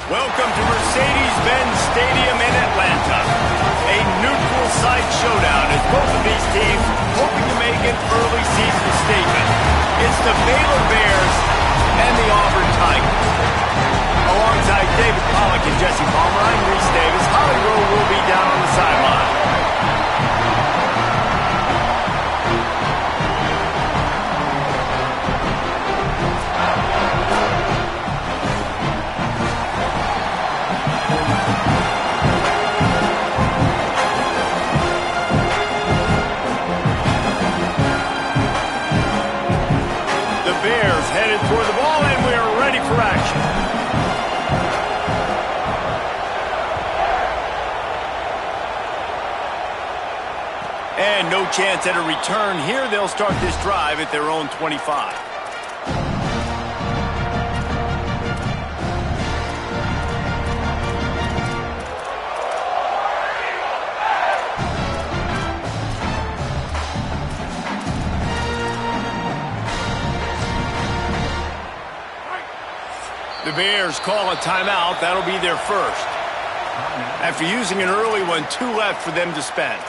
Welcome to Mercedes-Benz Stadium in Atlanta. A neutral site showdown as both of these teams hoping to make an early season statement. It's the Baylor Bears and the Auburn Tigers. Alongside David Pollack and Jesse Palmer, I'm Reese Davis. Holly Rowe will be down on the sideline. Headed toward the ball, and we are ready for action. And no chance at a return here. They'll start this drive at their own 25. The Bears call a timeout. That'll be their first. After using an early one, 2 left for them to spend.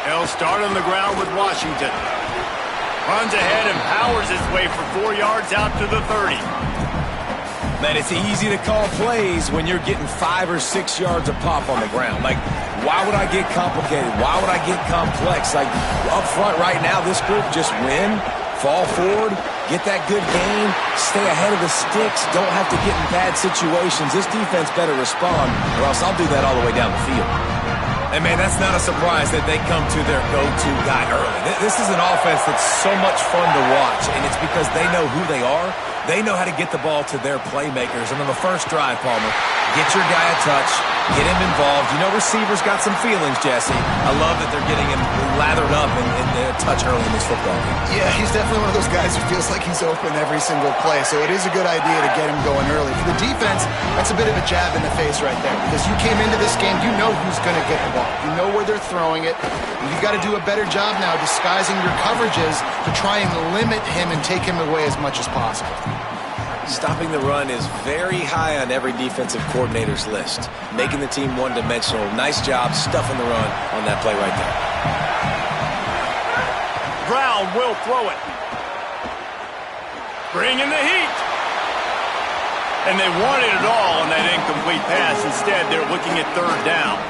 They'll start on the ground with Washington. Runs ahead and powers his way for 4 yards out to the 30. Man, it's easy to call plays when you're getting 5 or 6 yards of pop on the ground. Like, why would I get complicated? Why would I get complex? Like, up front right now, this group just win, fall forward, get that good gain, stay ahead of the sticks, don't have to get in bad situations. This defense better respond, or else I'll do that all the way down the field. And, man, that's not a surprise that they come to their go-to guy early. This is an offense that's so much fun to watch, and it's because they know who they are. They know how to get the ball to their playmakers. And on the first drive, Palmer, get your guy a touch, get him involved. You know receivers got some feelings, Jesse. I love that they're getting him lathered up and a touch early in this football game. Yeah, he's definitely one of those guys who feels like he's open every single play. So it is a good idea to get him going early. For the defense, that's a bit of a jab in the face right there. Because you came into this game, you know who's going to get the ball. You know where they're throwing it. You've got to do a better job now disguising your coverages to try and limit him and take him away as much as possible. Stopping the run is very high on every defensive coordinator's list. Making the team one-dimensional. Nice job stuffing the run on that play right there. Brown will throw it. Bringing the heat. And they wanted it all on that incomplete pass. Instead, they're looking at 3rd down.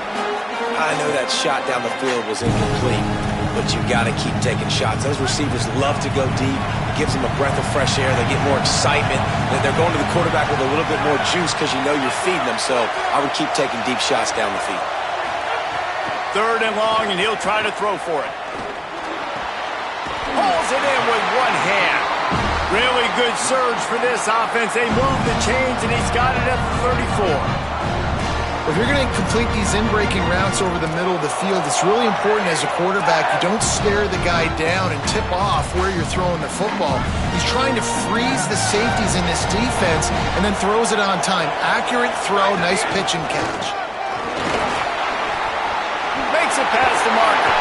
I know that shot down the field was incomplete, but you got to keep taking shots. Those receivers love to go deep. It gives them a breath of fresh air. They get more excitement. They're going to the quarterback with a little bit more juice because you know you're feeding them. So I would keep taking deep shots down the field. 3rd and long, and he'll try to throw for it. Pulls it in with one hand. Really good surge for this offense. They move the chains, and he's got it at the 34. If you're going to complete these in-breaking routes over the middle of the field, it's really important as a quarterback you don't stare the guy down and tip off where you're throwing the football. He's trying to freeze the safeties in this defense and then throws it on time. Accurate throw, nice pitch and catch. Makes it past the marker.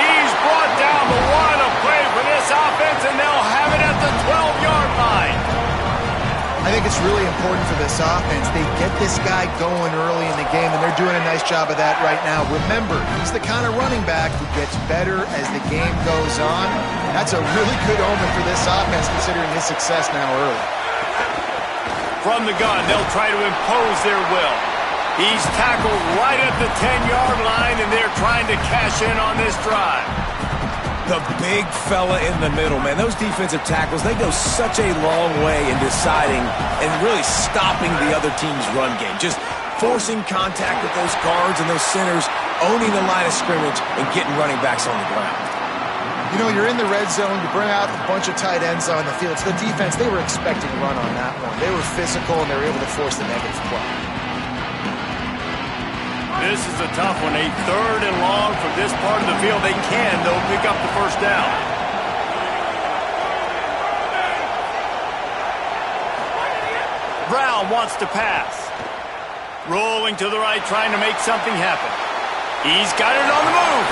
He's brought down, but what a play for this offense, and they'll have it at the 12-yard line. I think it's really important for this offense. They get this guy going early in the game, and they're doing a nice job of that right now. Remember, he's the kind of running back who gets better as the game goes on. That's a really good omen for this offense, considering his success now early. From the gun, they'll try to impose their will. He's tackled right at the 10-yard line, and they're trying to cash in on this drive. The big fella in the middle, man. Those defensive tackles, they go such a long way in deciding and really stopping the other team's run game. Just forcing contact with those guards and those centers, owning the line of scrimmage, and getting running backs on the ground. You know, you're in the red zone, you bring out a bunch of tight ends on the field. So the defense, they were expecting run on that one. They were physical, and they were able to force the negative play. This is a tough one. A 3rd and long from this part of the field. They can, though, pick up the first down. Brown wants to pass. Rolling to the right, trying to make something happen. He's got it on the move.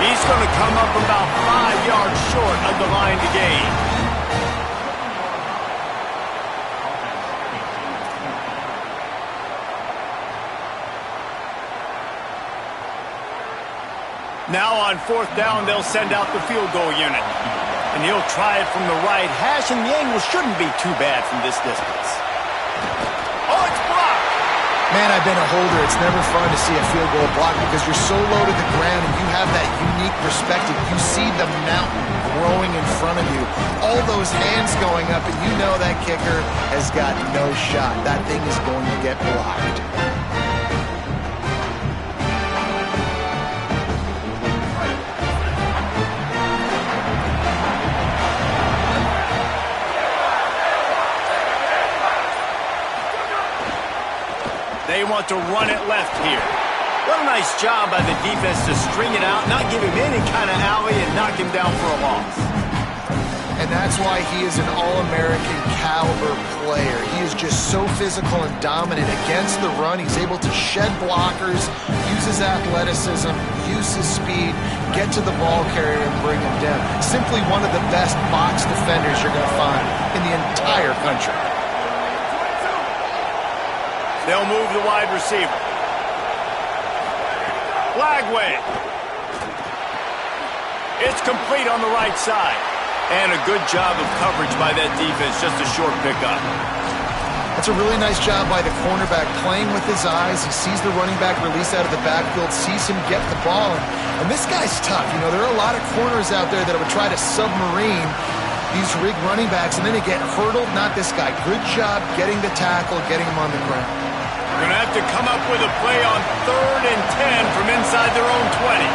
He's going to come up about 5 yards short of the line to gain. Now on 4th down, they'll send out the field goal unit. And he'll try it from the right hash, and the angle shouldn't be too bad from this distance. Oh, it's blocked! Man, I've been a holder. It's never fun to see a field goal blocked because you're so low to the ground and you have that unique perspective. You see the mountain growing in front of you. All those hands going up, and you know that kicker has got no shot. That thing is going to get blocked. They want to run it left here. What a nice job by the defense to string it out, not give him any kind of alley, and knock him down for a loss. And that's why he is an All-American caliber player. He is just so physical and dominant against the run. He's able to shed blockers, use his athleticism, use his speed, get to the ball carrier and bring him down. Simply one of the best box defenders you're going to find in the entire country. They'll move the wide receiver. Lagway. It's complete on the right side. And a good job of coverage by that defense, just a short pickup. That's a really nice job by the cornerback, playing with his eyes. He sees the running back release out of the backfield, sees him get the ball. And this guy's tough. You know, there are a lot of corners out there that would try to submarine these rig running backs, and then they get hurdled. Not this guy. Good job getting the tackle, getting him on the ground. Going to have to come up with a play on 3rd and 10 from inside their own 20.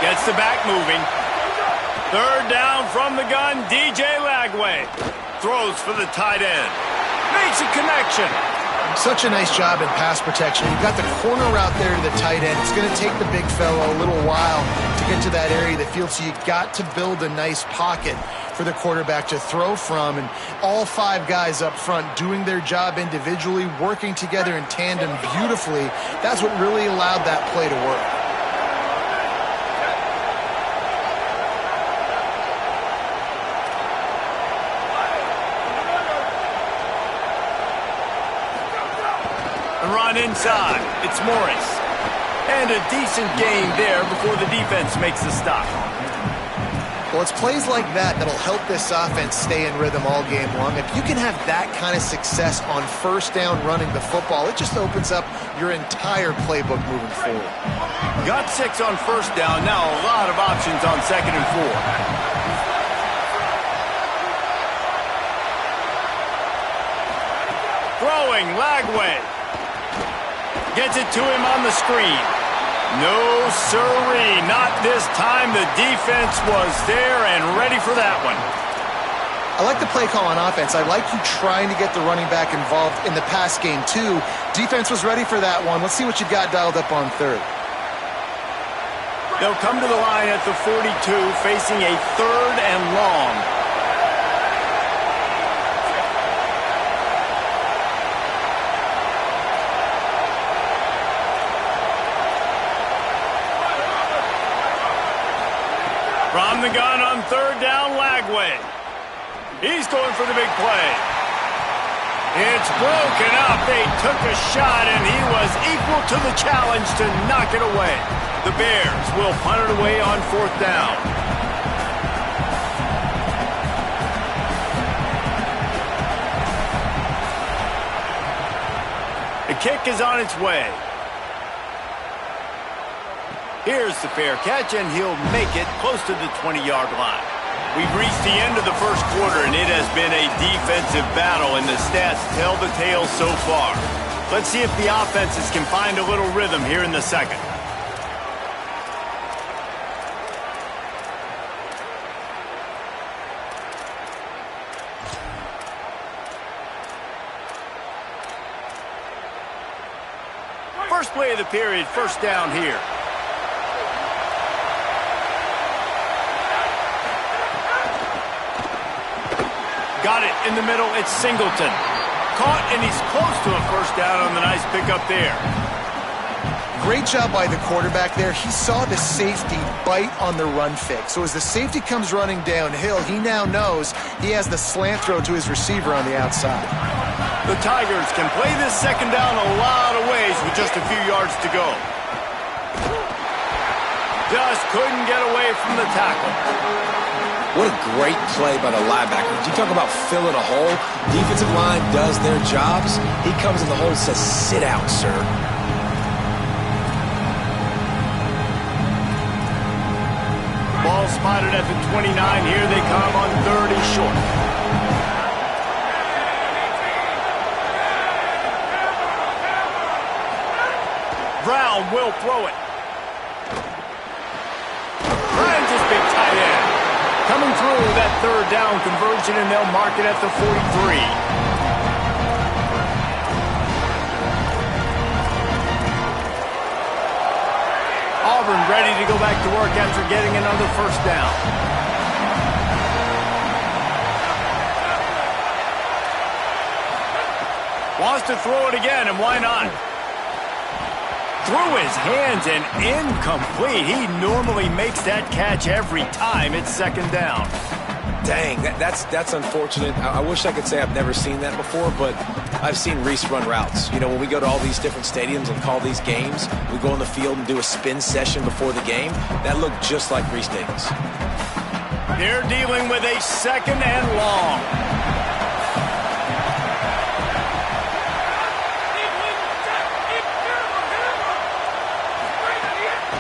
Gets the back moving. 3rd down from the gun, DJ Lagway. Throws for the tight end. Makes a connection. Such a nice job in pass protection. You've got the corner out there to the tight end. It's going to take the big fellow a little while to get to that area of the field, so you got to build a nice pocket for the quarterback to throw from. And all 5 guys up front doing their job individually, working together in tandem beautifully. That's what really allowed that play to work. Run inside. It's Morris. And a decent gain there before the defense makes the stop. Well, it's plays like that that'll help this offense stay in rhythm all game long. If you can have that kind of success on 1st down running the football, it just opens up your entire playbook moving forward. Got 6 on 1st down. Now a lot of options on 2nd and 4. Throwing, Lagway. Gets it to him on the screen. No sirree, not this time. The defense was there and ready for that one. I like the play call on offense. I like you trying to get the running back involved in the pass game too. Defense was ready for that one. Let's see what you got dialed up on 3rd. They'll come to the line at the 42, facing a 3rd and long. From the gun on 3rd down, Lagway. He's going for the big play. It's broken up. They took a shot, and he was equal to the challenge to knock it away. The Bears will punt it away on 4th down. The kick is on its way. Here's the fair catch, and he'll make it close to the 20-yard line. We've reached the end of the 1st quarter, and it has been a defensive battle, and the stats tell the tale so far. Let's see if the offenses can find a little rhythm here in the 2nd. First play of the period, 1st down here. Got it in the middle. It's Singleton. Caught, and he's close to a first down on the nice pickup there. Great job by the quarterback there. He saw the safety bite on the run fake. So as the safety comes running downhill, he now knows he has the slant throw to his receiver on the outside. The Tigers can play this second down a lot of ways with just a few yards to go. Just couldn't get away from the tackle. What a great play by the linebacker. You talk about filling a hole. Defensive line does their jobs. He comes in the hole and says, "Sit out, sir." Ball spotted at the 29. Here they come on 30 short. Brown will throw it. Finds his big tight end. Coming through that third down conversion, and they'll mark it at the 43. Auburn ready to go back to work after getting another first down. Wants to throw it again, and why not? Through his hands and incomplete. He normally makes that catch every time. It's second down. Dang, that's unfortunate. I wish I could say I've never seen that before, but I've seen Reese run routes. You know, when we go to all these different stadiums and call these games, we go on the field and do a spin session before the game. That looked just like Reese Davis. They're dealing with a second and long.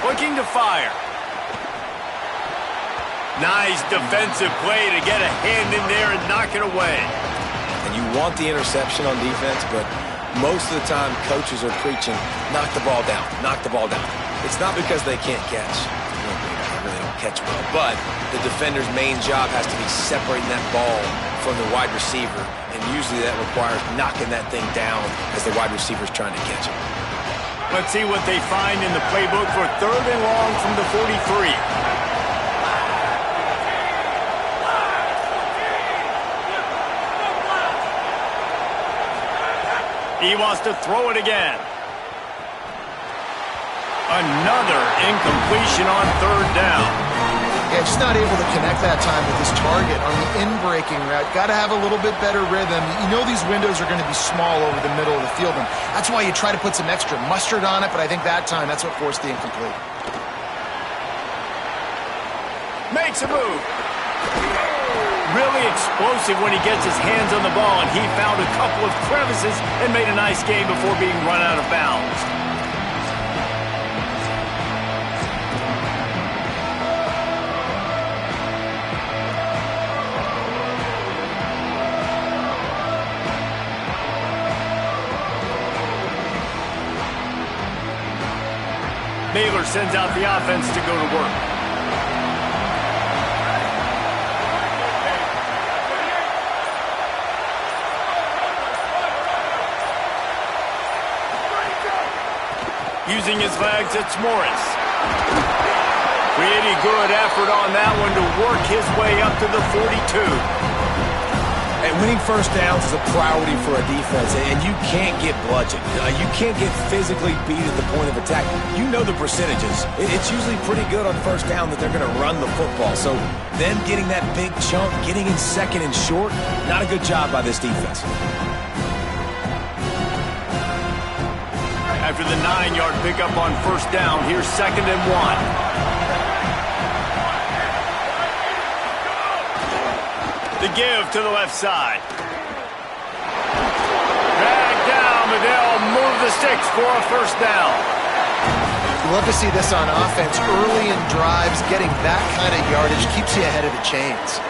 Looking to fire. Nice defensive play to get a hand in there and knock it away. And you want the interception on defense, but most of the time coaches are preaching, knock the ball down, knock the ball down. It's not because they can't catch. They really don't catch well. But the defender's main job has to be separating that ball from the wide receiver, and usually that requires knocking that thing down as the wide receiver's trying to catch it. Let's see what they find in the playbook for third and long from the 43. He wants to throw it again. Another incompletion on third down. Yeah, just not able to connect that time with his target on the in-breaking route. Got to have a little bit better rhythm. You know these windows are going to be small over the middle of the field, and that's why you try to put some extra mustard on it, but I think that time that's what forced the incomplete. Makes a move. Really explosive when he gets his hands on the ball, and he found a couple of crevices and made a nice game before being run out of bounds. Baylor sends out the offense to go to work. Using his legs, it's Morris. Pretty good effort on that one to work his way up to the 42. And winning first downs is a priority for a defense, and you can't get bludgeoned. You can't get physically beat at the point of attack. You know the percentages. It's usually pretty good on first down that they're going to run the football. So them getting that big chunk, getting in second and short, not a good job by this defense. After the 9-yard pickup on first down, here's second and 1. The give to the left side. Back down, but they'll move the sticks for a first down. You love to see this on offense. Early in drives, getting that kind of yardage keeps you ahead of the chains.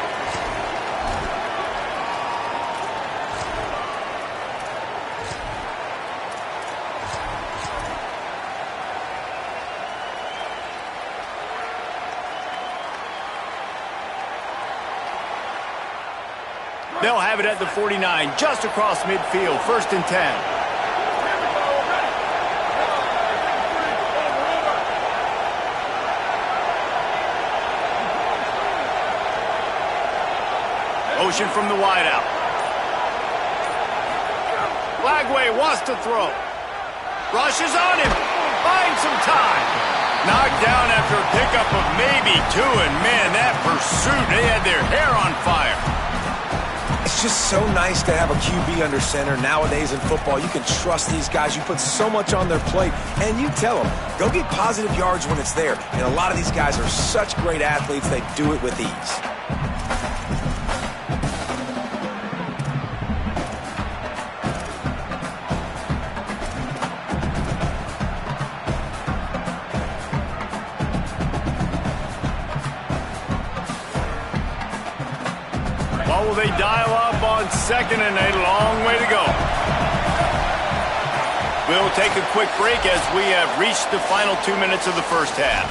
They'll have it at the 49, just across midfield, first and 10. Motion from the wideout. Lagway wants to throw. Rushes on him. Finds some time. Knocked down after a pickup of maybe 2, and man, that pursuit, they had their hair on fire. It's just so nice to have a QB under center. Nowadays in football, you can trust these guys. You put so much on their plate, and you tell them, go get positive yards when it's there. And a lot of these guys are such great athletes, they do it with ease. Will they dial up on second and a long way to go? We'll take a quick break as we have reached the final 2 minutes of the first half.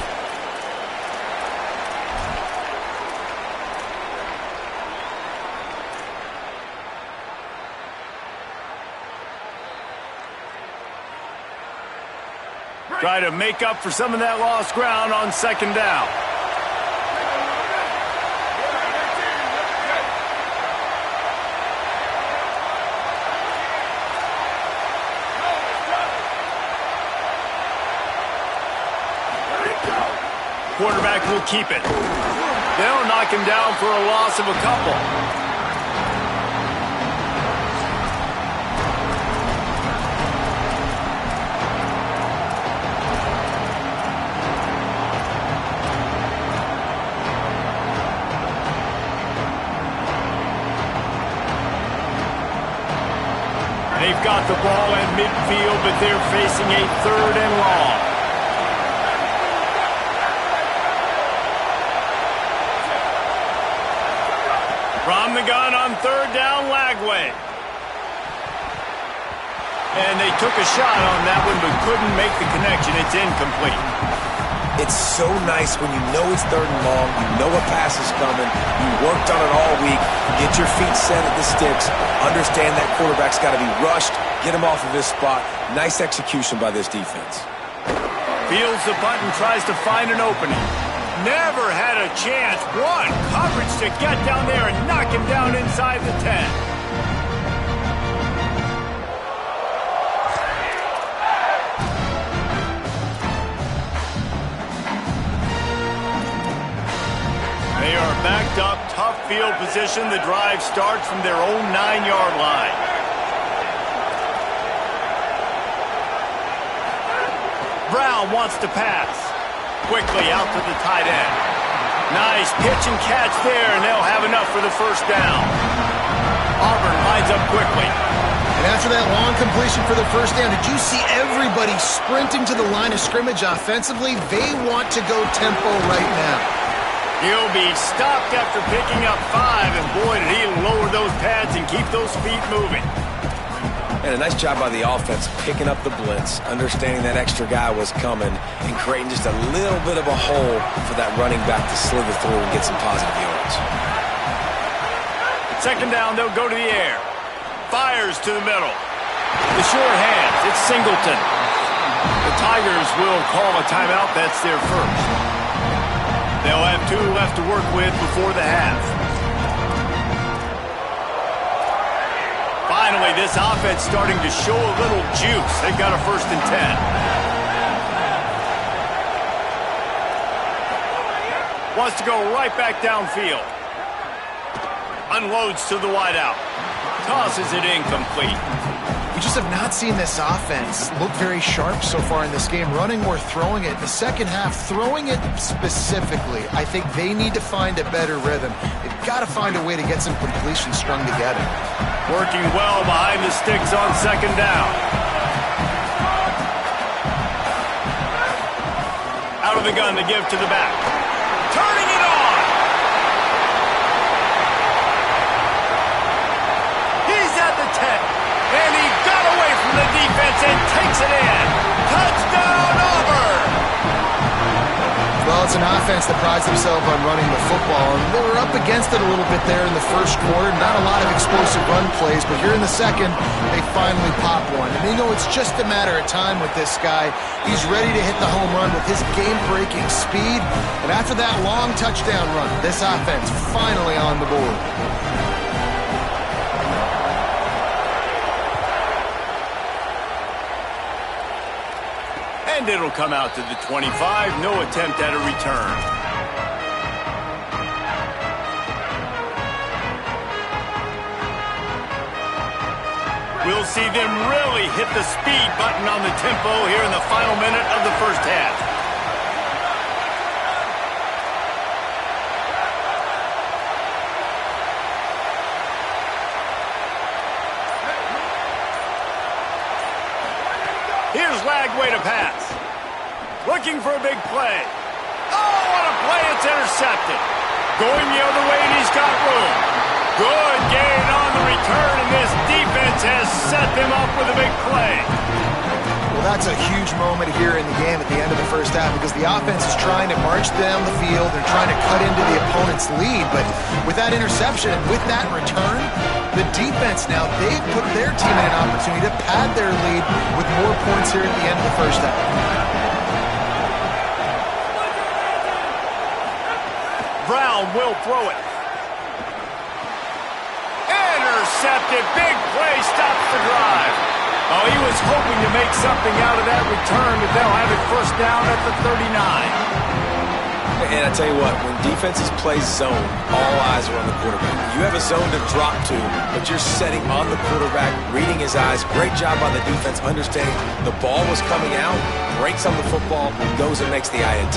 Try to make up for some of that lost ground on second down. Quarterback will keep it. They'll knock him down for a loss of a couple. They've got the ball at midfield, but they're facing a 3rd and long. From the gun on 3rd down, Lagway. And they took a shot on that one, but couldn't make the connection. It's incomplete. It's so nice when you know it's 3rd and long, you know a pass is coming, you worked on it all week, get your feet set at the sticks, understand that quarterback's got to be rushed, get him off of his spot. Nice execution by this defense. Fields the punt and tries to find an opening. Never had a chance. One coverage to get down there and knock him down inside the 10. They are backed up, tough field position. The drive starts from their own 9-yard line. Brown wants to pass. Quickly out to the tight end. Nice pitch and catch there, and they'll have enough for the first down. Auburn lines up quickly. And after that long completion for the first down, did you see everybody sprinting to the line of scrimmage offensively? They want to go tempo right now. He'll be stopped after picking up 5, and boy, did he lower those pads and keep those feet moving. And a nice job by the offense picking up the blitz, understanding that extra guy was coming, and creating just a little bit of a hole for that running back to slither through and get some positive yards. Second down, they'll go to the air. Fires to the middle. The short hands, it's Singleton. The Tigers will call a timeout. That's their first. They'll have 2 left to work with before the half. Finally, this offense starting to show a little juice. They've got a 1st and 10. Wants to go right back downfield. Unloads to the wideout. Tosses it incomplete. We just have not seen this offense look very sharp so far in this game, running or throwing it. In the second half, throwing it specifically, I think they need to find a better rhythm. They've got to find a way to get some completions strung together. Working well behind the sticks on second down. Out of the gun to give to the back. Turning it on! He's at the 10. And he got away from the defense and takes it in. Touchdown, Auburn! Well, it's an offense that prides themselves on running the football, and they were up against it a little bit there in the first quarter. Not a lot of explosive run plays, but here in the second, they finally pop one. And they know it's just a matter of time with this guy. He's ready to hit the home run with his game-breaking speed. And after that long touchdown run, this offense finally on the board. And it'll come out to the 25. No attempt at a return. We'll see them really hit the speed button on the tempo here in the final minute of the first half. Here's Lagway to pass. Looking for a big play. Oh, what a play. It's intercepted. Going the other way, and he's got room. Good gain on the return, and this defense has set them up with a big play. Well, that's a huge moment here in the game at the end of the first half because the offense is trying to march down the field. They're trying to cut into the opponent's lead, but with that interception, with that return, the defense now, they've put their team in an opportunity to pad their lead with more points here at the end of the first half. Brown will throw it. Intercepted. Big play. Stops the drive. Oh, he was hoping to make something out of that return, but they'll have it first down at the 39. And I tell you what, when defenses play zone, all eyes are on the quarterback. You have a zone to drop to, but you're setting on the quarterback, reading his eyes. Great job by the defense, understanding the ball was coming out, breaks on the football, goes and makes the INT.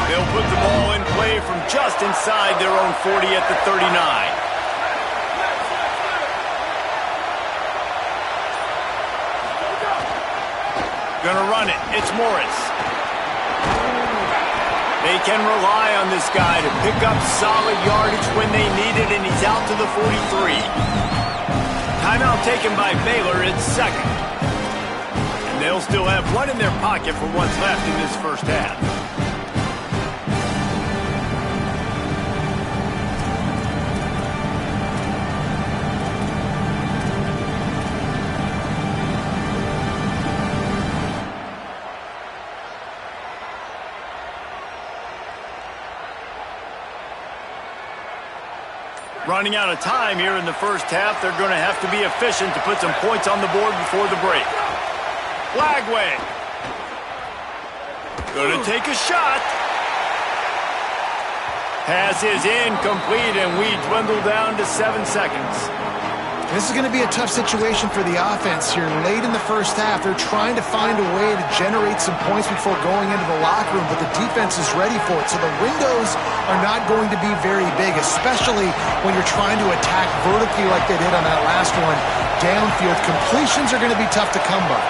They'll put the ball in play from just inside their own 40 at the 39. Gonna run it. It's Morris. They can rely on this guy to pick up solid yardage when they need it, and he's out to the 43. Timeout taken by Baylor. It's second. And they'll still have one in their pocket for what's left in this first half. Running out of time here in the first half. They're going to have to be efficient to put some points on the board before the break. Lagway. Going to take a shot. Pass is incomplete, and we dwindle down to 7 seconds. This is going to be a tough situation for the offense here. Late in the first half, they're trying to find a way to generate some points before going into the locker room, but the defense is ready for it. So the windows are not going to be very big, especially when you're trying to attack vertically like they did on that last one. Downfield completions are going to be tough to come by.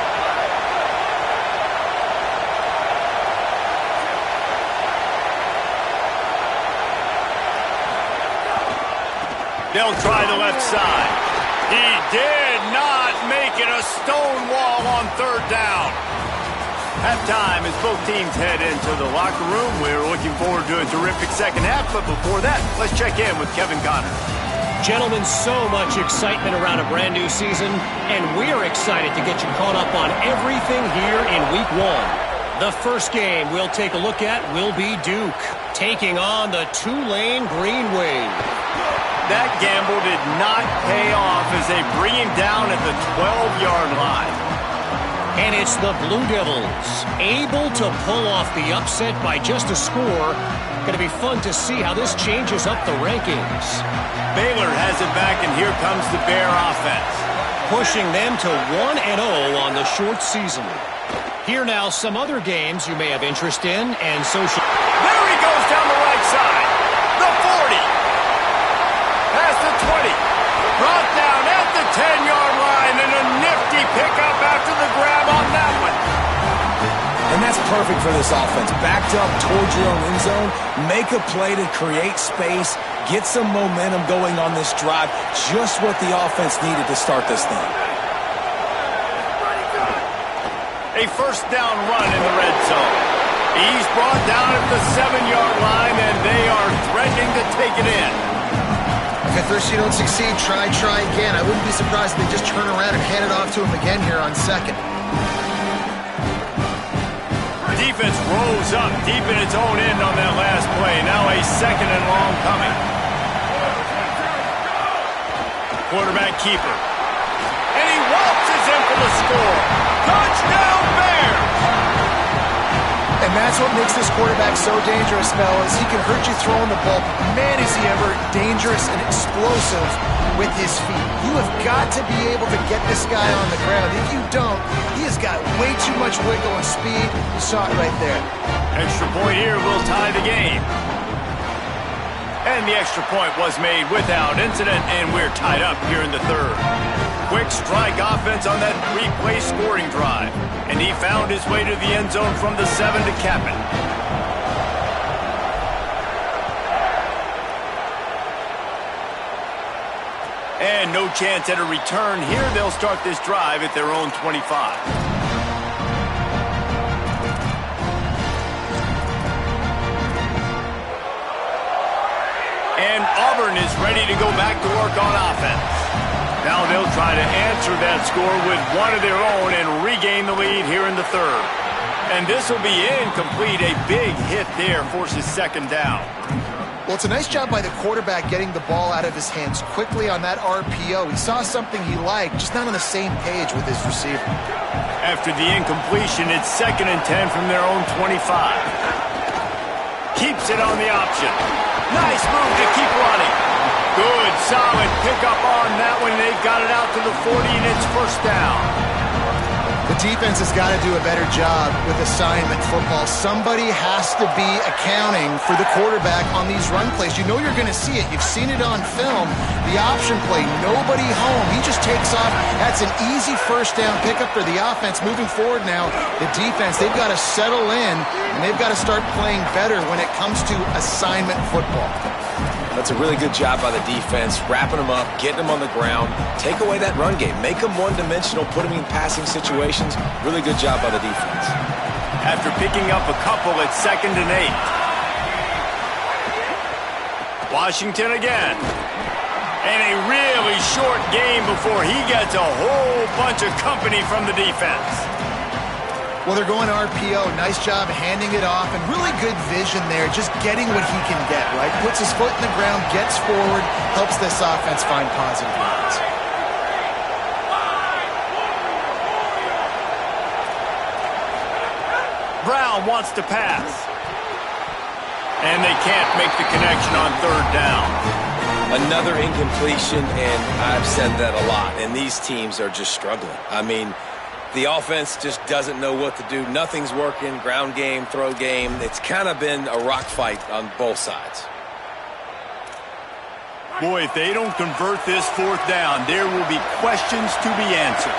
They'll try the left side. He did not make it a stone wall on third down. Halftime as both teams head into the locker room. We're looking forward to a terrific second half, but before that, let's check in with Kevin Connor. Gentlemen, so much excitement around a brand new season, and we're excited to get you caught up on everything here in Week 1. The first game we'll take a look at will be Duke, taking on the Tulane Green Wave. That gamble did not pay off as they bring him down at the 12-yard line. And it's the Blue Devils, able to pull off the upset by just a score. Going to be fun to see how this changes up the rankings. Baylor has it back, and here comes the Bear offense. Pushing them to 1-0 on the short season. Here now some other games you may have interest in, and so should... There he goes down the right side. The 40. Past the 20. Brought down at the 10-yard line, and a nifty pickup after the grab on that one. And that's perfect for this offense. Backed up towards your own end zone, make a play to create space, get some momentum going on this drive. Just what the offense needed to start this thing. A first down run in the red zone. He's brought down at the 7-yard line, and they are threatening to take it in. If at first you don't succeed, try again. I wouldn't be surprised if they just turn around and hand it off to him again here on second. Defense rose up deep in its own end on that last play. Now a second and long coming. Quarterback keeper. And he waltzes in for the score. Touchdown Bears! And that's what makes this quarterback so dangerous, fellas. He can hurt you throwing the ball, but man, is he ever dangerous and explosive with his feet. You have got to be able to get this guy on the ground. If you don't, he has got way too much wiggle and speed. You saw it right there. Extra point here will tie the game. And the extra point was made without incident, and we're tied up here in the third. Quick strike offense on that three-play scoring drive. And he found his way to the end zone from the 7 to cap it. And no chance at a return here. They'll start this drive at their own 25. And Auburn is ready to go back to work on offense. Now they'll try to answer that score with one of their own and regain the lead here in the third. And this will be incomplete. A big hit there forces second down. Well, it's a nice job by the quarterback getting the ball out of his hands quickly on that RPO. He saw something he liked, just not on the same page with his receiver. After the incompletion, it's 2nd and 10 from their own 25. Keeps it on the option. Nice move to keep running. Good, solid pickup on that one. They've got it out to the 40, and it's first down. The defense has got to do a better job with assignment football. Somebody has to be accounting for the quarterback on these run plays. You know you're going to see it. You've seen it on film. The option play, nobody home. He just takes off. That's an easy first down pickup for the offense. Moving forward now, the defense, they've got to settle in, and they've got to start playing better when it comes to assignment football. That's a really good job by the defense, wrapping them up, getting them on the ground, take away that run game, make them one-dimensional, put them in passing situations. Really good job by the defense. After picking up a couple, it's 2nd and 8. Washington again. And a really short game before he gets a whole bunch of company from the defense. Well, they're going RPO. Nice job handing it off, and really good vision there, just getting what he can get, right? Puts his foot in the ground, gets forward, helps this offense find positive lines. Brown wants to pass. And they can't make the connection on 3rd down. Another incompletion, and I've said that a lot, and these teams are just struggling. I mean, the offense just doesn't know what to do. Nothing's working. Ground game, throw game. It's kind of been a rock fight on both sides. Boy, if they don't convert this 4th down, there will be questions to be answered.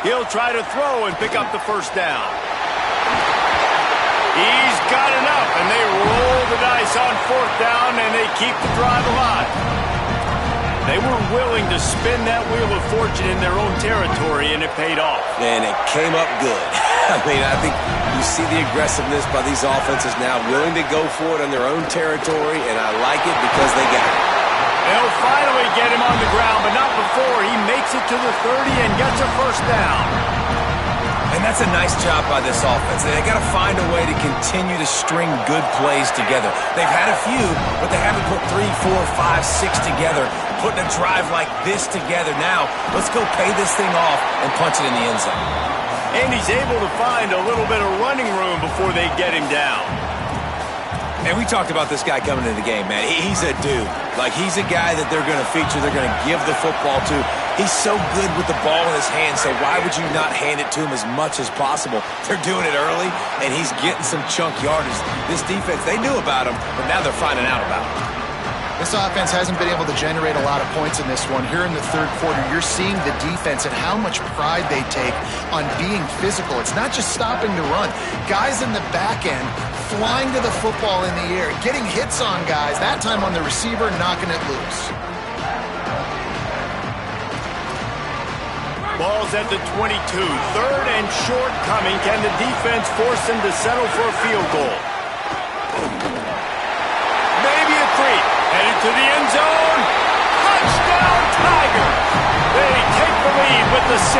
He'll try to throw and pick up the first down. He's got enough, and they roll the dice on 4th down, and they keep the drive alive. They were willing to spin that wheel of fortune in their own territory, and it paid off. And it came up good. I mean, I think you see the aggressiveness by these offenses now, willing to go for it on their own territory, and I like it because they got it. They'll finally get him on the ground, but not before he makes it to the 30 and gets a first down. And that's a nice job by this offense. They got to find a way to continue to string good plays together. They've had a few, but they haven't put 3, 4, 5, 6 together, putting a drive like this together. Now, let's go pay this thing off and punch it in the end zone. And he's able to find a little bit of running room before they get him down. And we talked about this guy coming into the game, man. He's a dude. Like, he's a guy that they're going to feature, they're going to give the football to. He's so good with the ball in his hand, so why would you not hand it to him as much as possible? They're doing it early, and he's getting some chunk yardage. This defense, they knew about him, but now they're finding out about him. This offense hasn't been able to generate a lot of points in this one. Here in the 3rd quarter, you're seeing the defense and how much pride they take on being physical. It's not just stopping the run. Guys in the back end flying to the football in the air, getting hits on guys, that time on the receiver, knocking it loose. Ball's at the 22. 3rd and short coming. Can the defense force them to settle for a field goal? Maybe a 3. Headed to the end zone. Touchdown, Tigers! They take the lead with the 6.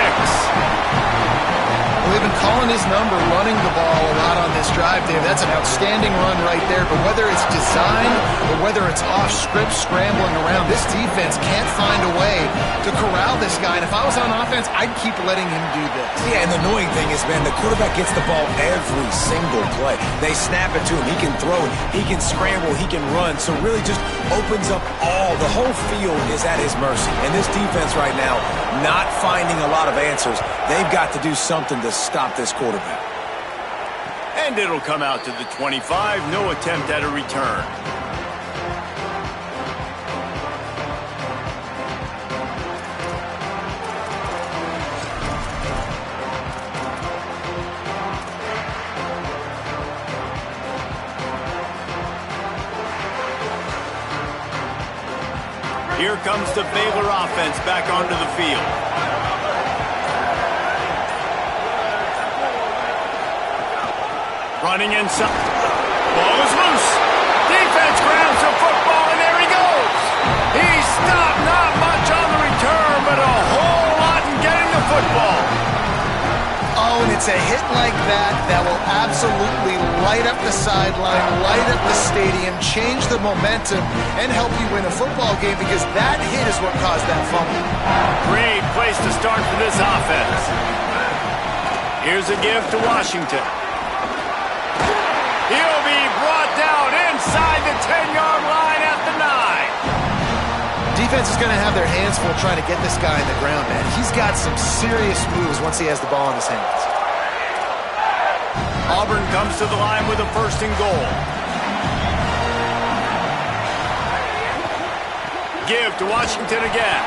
Well, they've been calling his number, running the ball a lot on this drive, Dave. That's an outstanding run right there. But whether it's designed or whether it's off script, scrambling around, this defense can't find a way to corral this guy. And if I was on offense, I'd keep letting him do this. Yeah, and the annoying thing is, man, the quarterback gets the ball every single play. They snap it to him. He can throw it. He can scramble. He can run. So really just opens up the whole field is at his mercy. And this defense right now, not finding a lot of answers. They've got to do something to stop this quarterback. And it'll come out to the 25. No attempt at a return. Here comes the Baylor offense back onto the field. Running inside. Ball is loose. Defense grabs the football, and there he goes. He stopped, not much on the return, but a whole lot in getting the football. Oh, and it's a hit like that will absolutely light up the sideline, light up the stadium, change the momentum, and help you win a football game, because that hit is what caused that fumble. Great place to start for this offense. Here's a give to Washington. He'll be brought down inside the 10-yard line at the 9. Defense is going to have their hands full trying to get this guy in the ground, man. He's got some serious moves once he has the ball in his hands. Auburn comes to the line with a 1st and goal. Give to Washington again.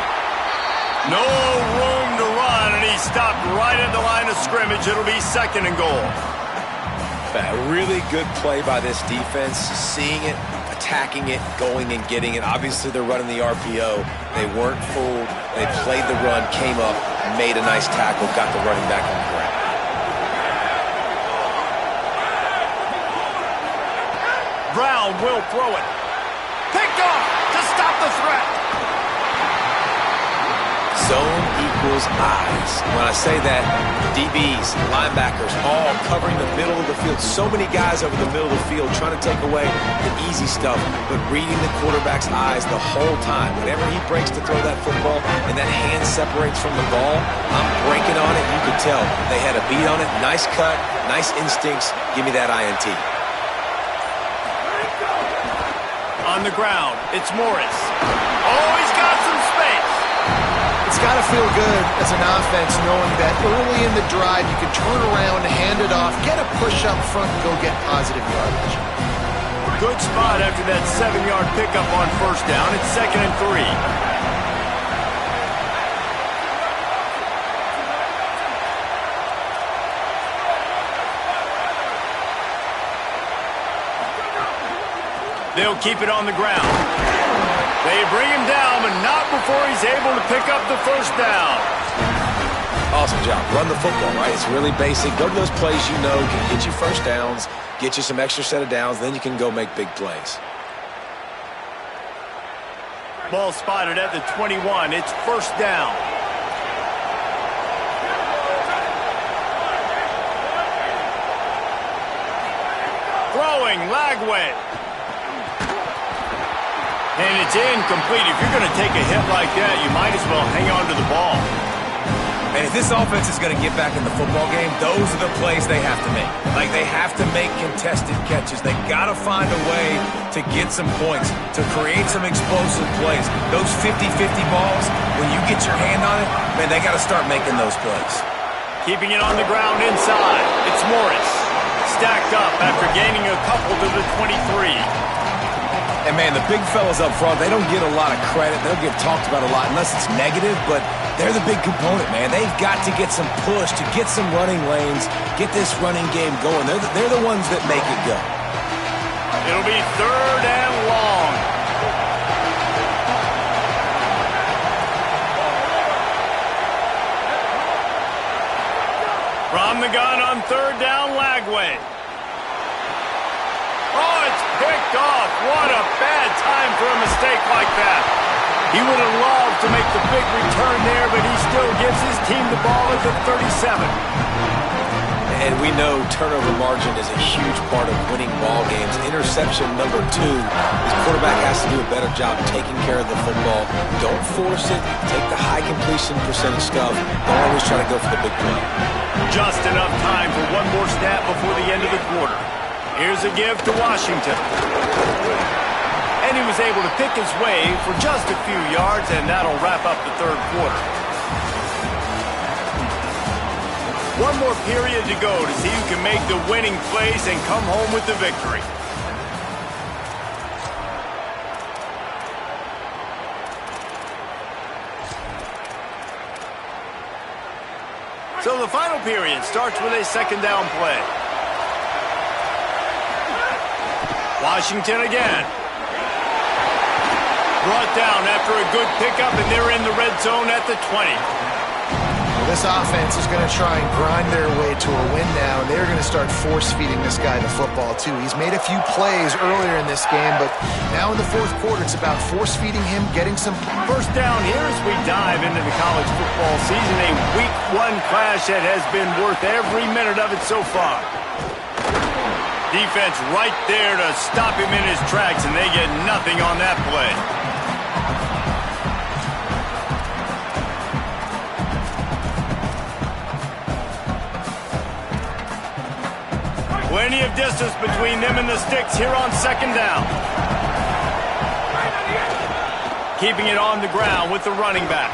No room to run, and he stopped right at the line of scrimmage. It'll be 2nd and goal. A really good play by this defense, seeing it, attacking it, going and getting it. Obviously, they're running the RPO. They weren't fooled. They played the run, came up, made a nice tackle, got the running back on the ground. Brown will throw it. Picked off to stop the threat. Zone equals eyes. When I say that, DBs, linebackers, all covering the middle of the field. So many guys over the middle of the field trying to take away the easy stuff, but reading the quarterback's eyes the whole time. Whenever he breaks to throw that football and that hand separates from the ball, I'm breaking on it. You could tell they had a beat on it. Nice cut, nice instincts. Give me that INT. On the ground, it's Morris. Oh, he's got some space. It's got to feel good as an offense knowing that early in the drive you can turn around, hand it off, get a push up front, and go get positive yardage. Good spot after that 7-yard pickup on 1st down. It's 2nd and 3. They'll keep it on the ground. They bring him down, but not before he's able to pick up the 1st down. Awesome job. Run the football, right? It's really basic. Go to those plays you know can get you 1st downs, get you some extra set of downs, then you can go make big plays. Ball spotted at the 21. It's 1st down. Throwing, Lagway. And it's incomplete. If you're going to take a hit like that, you might as well hang on to the ball. And if this offense is going to get back in the football game, those are the plays they have to make. Like, they have to make contested catches. They got to find a way to get some points, to create some explosive plays. Those 50-50 balls, when you get your hand on it, man, they got to start making those plays. Keeping it on the ground inside. It's Morris. Stacked up after gaining a couple to the 23. And, man, the big fellas up front, they don't get a lot of credit. They don't get talked about a lot unless it's negative, but they're the big component, man. They've got to get some push, to get some running lanes, get this running game going. They're the ones that make it go. It'll be 3rd and long. From the gun on 3rd down, Lagway. Oh, it's picked off. What a bad time for a mistake like that. He would have loved to make the big return there, but he still gives his team the ball at the 37. And we know turnover margin is a huge part of winning ball games. Interception number 2. This quarterback has to do a better job taking care of the football. Don't force it. Take the high completion percentage stuff. Don't always try to go for the big play. Just enough time for one more snap before the end of the quarter. Here's a give to Washington. And he was able to pick his way for just a few yards, and that'll wrap up the third quarter. One more period to go to see who can make the winning plays and come home with the victory. So the final period starts with a second down play. Washington again. Brought down after a good pickup, and they're in the red zone at the 20. Well, this offense is going to try and grind their way to a win now, and they're going to start force-feeding this guy the football, too. He's made a few plays earlier in this game, but now in the fourth quarter, it's about force-feeding him, getting some... First down here as we dive into the college football season, a Week 1 clash that has been worth every minute of it so far. Defense right there to stop him in his tracks, and they get nothing on that play. Plenty of distance between them and the sticks here on second down. Keeping it on the ground with the running back.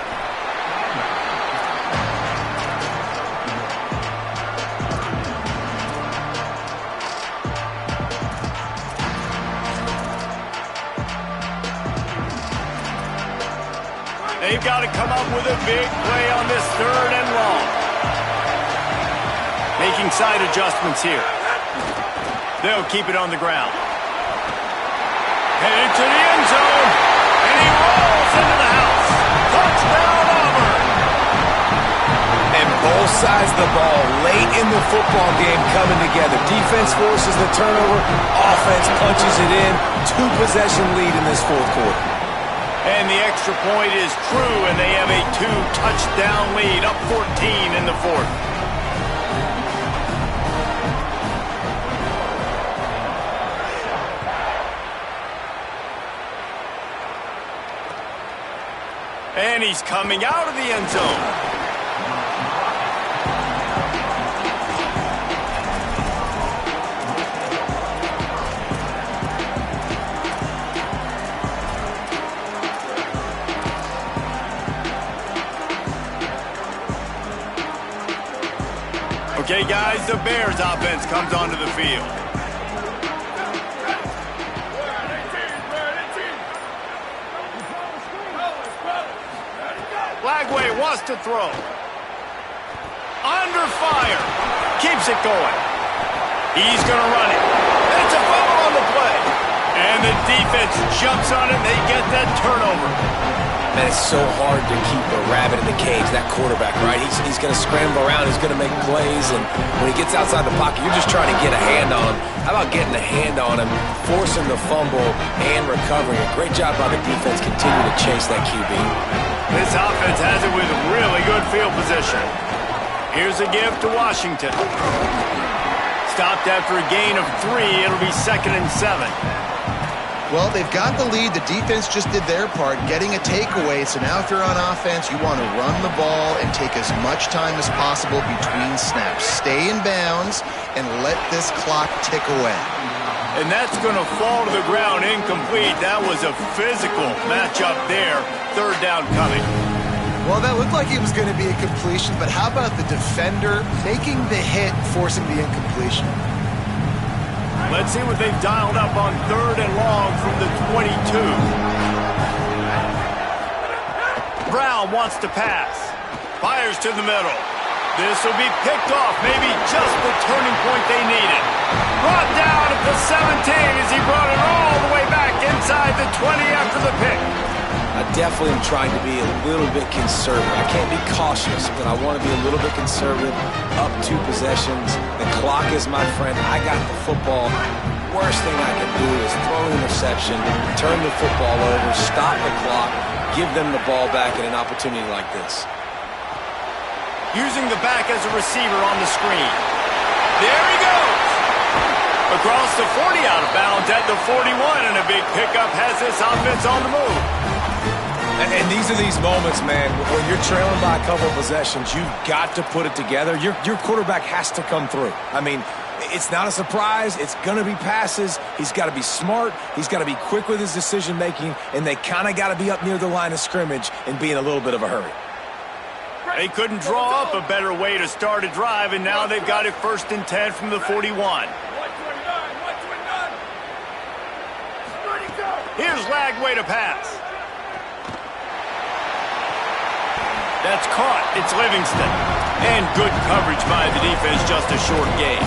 They've got to come up with a big play on this third and long. Making side adjustments here. They'll keep it on the ground. Headed to the end zone. And he rolls into the house. Touchdown, Auburn. And both sides of the ball late in the football game coming together. Defense forces the turnover. Offense punches it in. 2-possession lead in this fourth quarter. And the extra point is true, and they have a 2-touchdown lead, up 14 in the fourth. And he's coming out of the end zone. Okay, guys, the Bears offense comes onto the field. Flagway wants to throw. Under fire. Keeps it going. He's going to run it. It's a fumble on the play. And the defense jumps on it. They get that turnover. Man, it's so hard to keep a rabbit in the cage, that quarterback, right? He's going to scramble around. He's going to make plays. And when he gets outside the pocket, you're just trying to get a hand on him. How about getting a hand on him, forcing the fumble, and recovering? A great job by the defense continuing to chase that QB. This offense has it with really good field position. Here's a give to Washington. Stopped after a gain of 3. It'll be 2nd and 7. Well, they've got the lead. The defense just did their part, getting a takeaway. So now if you're on offense, you want to run the ball and take as much time as possible between snaps. Stay in bounds and let this clock tick away. And that's going to fall to the ground incomplete. That was a physical matchup there. Third down coming. Well, that looked like it was going to be a completion, but how about the defender making the hit, forcing the incompletion? Let's see what they've dialed up on third and long from the 22. Brown wants to pass. Fires to the middle. This will be picked off. Maybe just the turning point they needed. Brought down at the 17 as he brought it all the way back inside the 20 after the pick. I definitely am trying to be a little bit conservative. I can't be cautious, but I want to be a little bit conservative. Up 2 possessions. The clock is my friend. I got the football. Worst thing I can do is throw an interception, turn the football over, stop the clock, give them the ball back at an opportunity like this. Using the back as a receiver on the screen. There he goes. Across the 40, out of bounds at the 41, and a big pickup has this offense on the move. And these are these moments, man, when you're trailing by a couple of possessions, you've got to put it together. Your quarterback has to come through. I mean, it's not a surprise. It's going to be passes. He's got to be smart. He's got to be quick with his decision-making, and they kind of got to be up near the line of scrimmage and be in a little bit of a hurry. They couldn't draw up a better way to start a drive, and now they've got it 1st and 10 from the 41. Here's Lagway to pass. That's caught. It's Livingston. And good coverage by the defense, just a short gain.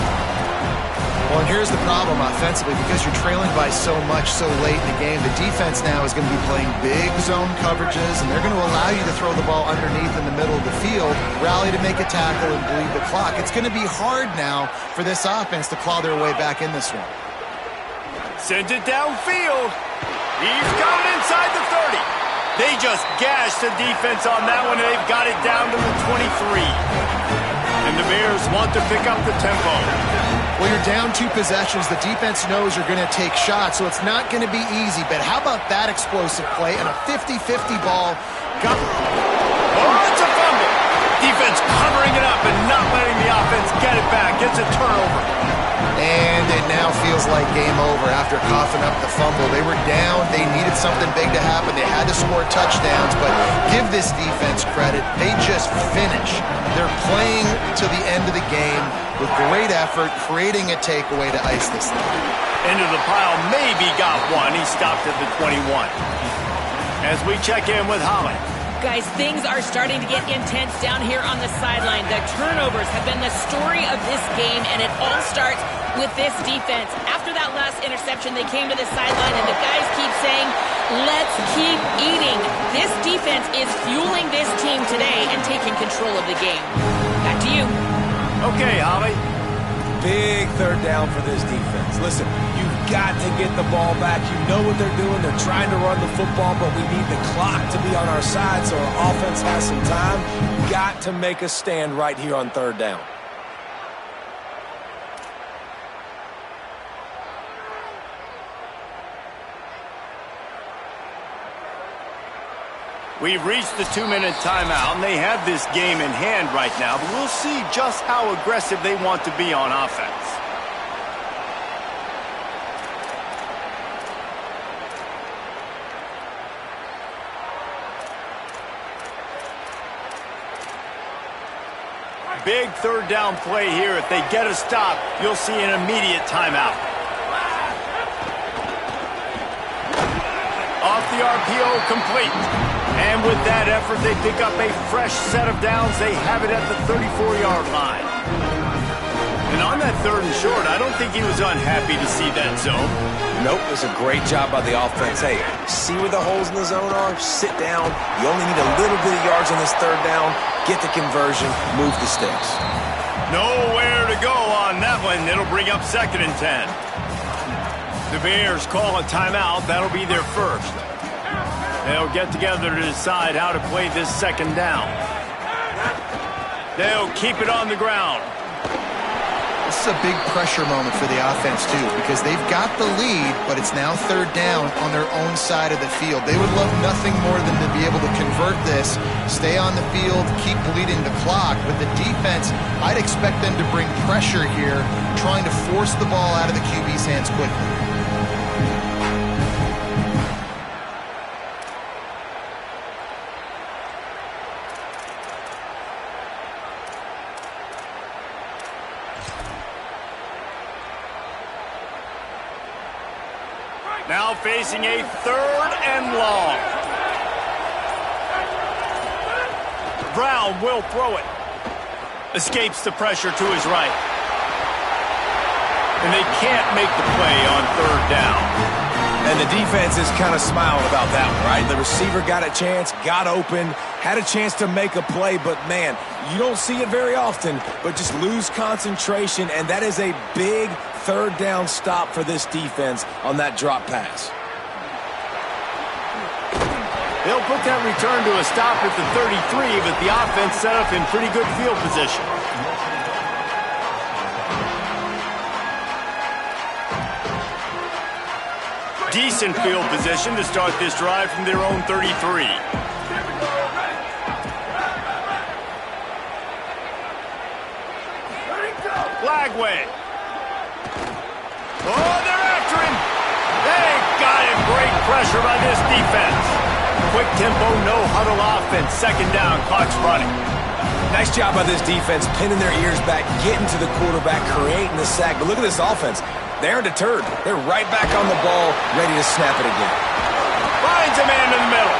Well, and here's the problem offensively, because you're trailing by so much so late in the game, the defense now is going to be playing big zone coverages, and they're going to allow you to throw the ball underneath in the middle of the field, rally to make a tackle, and bleed the clock. It's going to be hard now for this offense to claw their way back in this one. Sends it downfield. He's coming inside the 30. They just gashed the defense on that one, and they've got it down to the 23. And the Bears want to pick up the tempo. Well, you're down 2 possessions. The defense knows you're going to take shots, so it's not going to be easy. But how about that explosive play and a 50-50 ball? Oh, it's a fumble. Defense covering it up and not letting the offense get it back. Gets a turnover. And it now feels like game over after coughing up the fumble. They were down. They needed something big to happen. They had to score touchdowns, but give this defense credit. They just finish. They're playing to the end of the game with great effort, creating a takeaway to ice this thing. Into the pile, maybe got one. He stopped at the 21. As we check in with Holly. Guys, things are starting to get intense down here on the sideline. The turnovers have been the story of this game, and it all starts with this defense. After that last interception, they came to the sideline, and the guys keep saying, let's keep eating. This defense is fueling this team today and taking control of the game. Back to you. Okay, Holly. Big 3rd down for this defense. Listen, you've got to get the ball back. You know what they're doing. They're trying to run the football, but we need the clock to be on our side so our offense has some time. Got to make a stand right here on 3rd down. We've reached the 2-minute timeout, and they have this game in hand right now, but we'll see just how aggressive they want to be on offense. Big 3rd down play here. If they get a stop, you'll see an immediate timeout. Off the RPO, complete. And with that effort, they pick up a fresh set of downs. They have it at the 34-yard line. And on that 3rd and short, I don't think he was unhappy to see that zone. Nope, it was a great job by the offense. Hey, see where the holes in the zone are? Sit down. You only need a little bit of yards on this 3rd down. Get the conversion. Move the sticks. Nowhere to go on that one. It'll bring up 2nd and 10. The Bears call a timeout. That'll be their first. They'll get together to decide how to play this 2nd down. They'll keep it on the ground. This is a big pressure moment for the offense, too, because they've got the lead, but it's now 3rd down on their own side of the field. They would love nothing more than to be able to convert this, stay on the field, keep bleeding the clock. With the defense, I'd expect them to bring pressure here, trying to force the ball out of the QB's hands quickly. Now facing a 3rd and long. Brown will throw it. Escapes the pressure to his right. And they can't make the play on 3rd down. And the defense is kind of smiling about that one, right? The receiver got a chance, got open, had a chance to make a play, but man, you don't see it very often, but just lose concentration, and that is a big 3rd down stop for this defense on that drop pass. They'll put that return to a stop at the 33, but the offense set up in pretty good field position. decent field position to start this drive from their own 33. Flagway. Oh, they're after him. They got it. Great pressure by this defense. Quick tempo, no huddle offense. Second down, clock's running. Nice job by this defense, pinning their ears back, getting to the quarterback, creating the sack. But look at this offense. They aren't deterred. They're right back on the ball, ready to snap it again. Finds a man in the middle.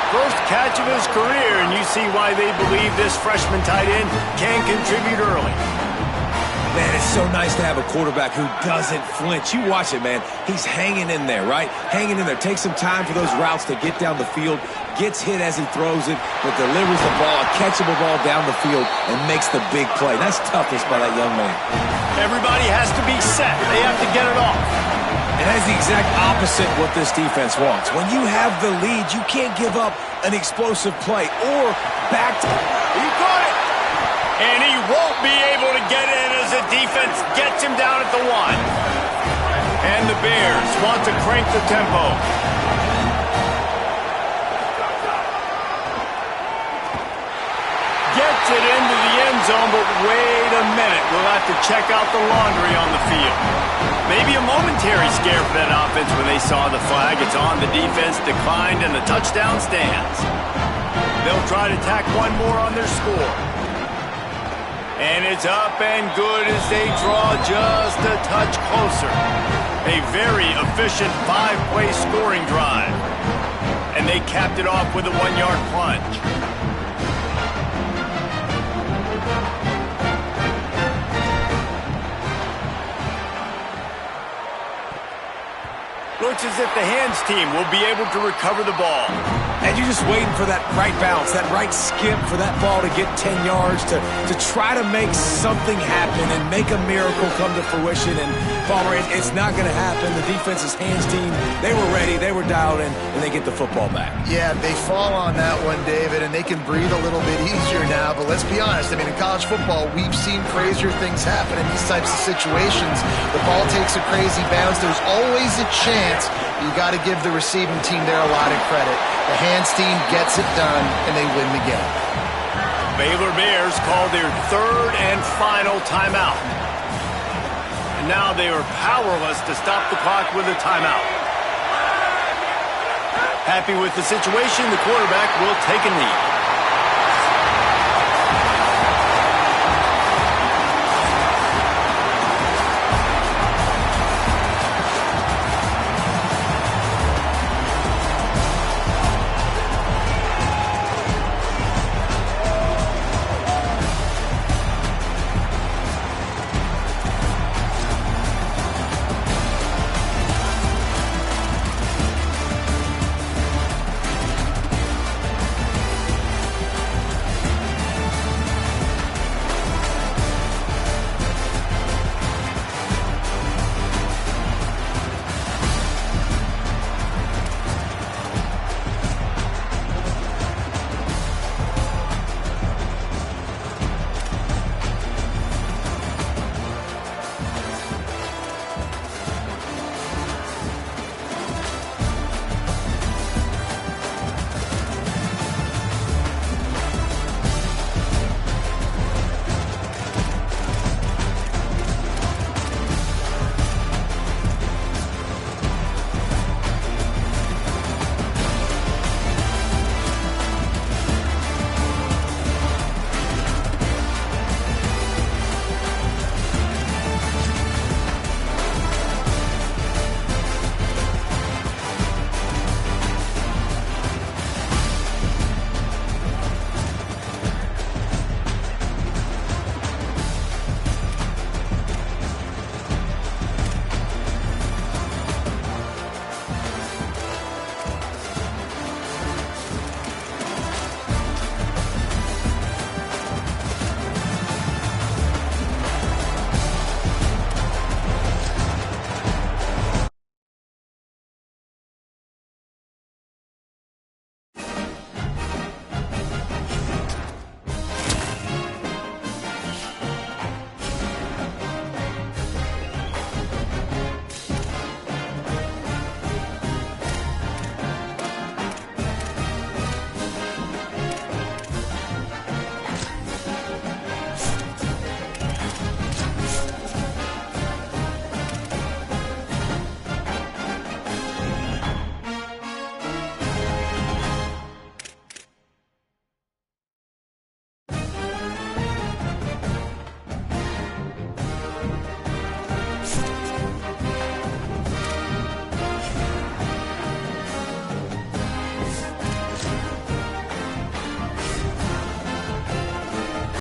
First catch of his career, and you see why they believe this freshman tight end can contribute early. Man, it's so nice to have a quarterback who doesn't flinch. You watch it, man. He's hanging in there, right? Hanging in there. Takes some time for those routes to get down the field. Gets hit as he throws it, but delivers the ball, a catchable ball down the field, and makes the big play. That's toughness by that young man. Everybody has to be set. They have to get it off. And that's the exact opposite what this defense wants. When you have the lead, you can't give up an explosive play or back to... He caught it! And he won't be able to get in as the defense gets him down at the 1. And the Bears want to crank the tempo. Gets it into the end zone, but wait a minute. We'll have to check out the laundry on the field. Maybe a momentary scare for that offense when they saw the flag. It's on. The defense declined, and the touchdown stands. They'll try to tack one more on their score. And it's up and good as they draw just a touch closer. A very efficient 5-play scoring drive. And they capped it off with a 1-yard plunge. Looks as if the hands team will be able to recover the ball. And you're just waiting for that right bounce, that right skip for that ball to get 10 yards to try to make something happen and make a miracle come to fruition. And, Palmer, it's not going to happen. The defense's hands team, they were ready, they were dialed in, and they get the football back. Yeah, they fall on that one, David, and they can breathe a little bit easier now. But let's be honest, I mean, in college football, we've seen crazier things happen in these types of situations. The ball takes a crazy bounce. There's always a chance. You got to give the receiving team there a lot of credit. The hands team gets it done, and they win the game. Baylor Bears call their third and final timeout. And now they are powerless to stop the clock with a timeout. Happy with the situation, the quarterback will take a knee.